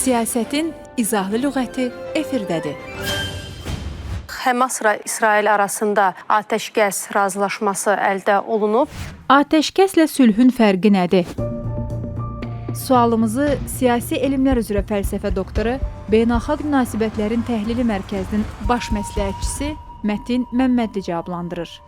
Siyasətin izahlı lüğəti efirdədir. Həmas-İsrail arasında atəşkəs razılaşması əldə olunub. Atəşkəslə sülhün fərqi nədir? Sualımızı Siyasi Elmlər üzrə fəlsəfə doktoru, Beynəlxalq Münasibətlərin Təhlili Mərkəzinin baş məsləhətçisi Mətin Məmmədli cavablandırır.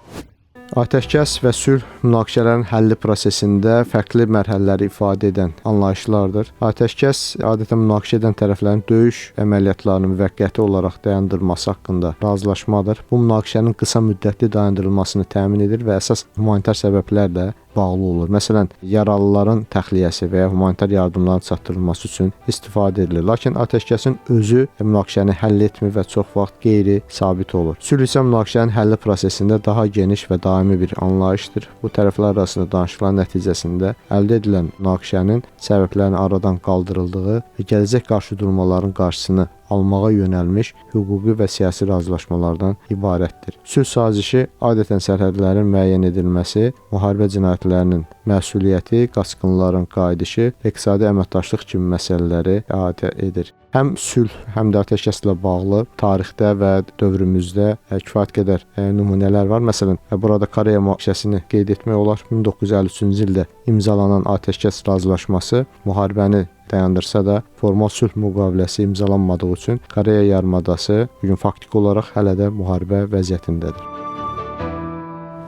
Atəşkəs və sülh münaqişələrin həlli prosesində fərqli mərhələləri ifadə edən anlayışlardır. Atəşkəs adətən münaqişə edən tərəflərin döyüş əməliyyatlarının müvəqqəti olaraq dayandırılması haqqında razılaşmadır. Bu münaqişənin qısa müddətli dayandırılmasını təmin edir və əsas humanitar səbəblərlə bağlı olur. Məsələn, yaralıların təxliyəsi və ya humanitar yardımların çatdırılması üçün istifadə edilir. Lakin atəşkəsin özü münaqişəni həll etmir və çox vaxt qeyri-sabit olur. Sülh isə münaqişənin həlli prosesində daha geniş və daimi bir anlayışdır. Bu tərəflər arasında danışıqlar nəticəsində əldə edilən münaqişənin səbəblərinin aradan qaldırıldığı və gələcək qarşıdurmaların qarşısını almağa yönəlmiş hüquqi və siyasi razılaşmalardan ibarətdir. Sülh sazişi adətən sərhədlərin müəyyən edilməsi, müharibə cinayətlərinin məsuliyyəti, qaçqınların qayıdışı, iqtisadi əməkdaşlıq kimi məsələləri əhatə edir. Həm sülh, həm də atəşkəslə bağlı tarixdə və dövrümüzdə kifayət qədər nümunələr var. Məsələn, burada Koreya münaqişəsini qeyd etmək olar. 1953-cü ildə imzalanan atəşkəs razılaşması müharibəni dayandırsa da formal sülh müqaviləsi imzalanmadığı üçün Koreya yarımadası bugün faktiki olaraq hələ də müharibə vəziyyətindədir.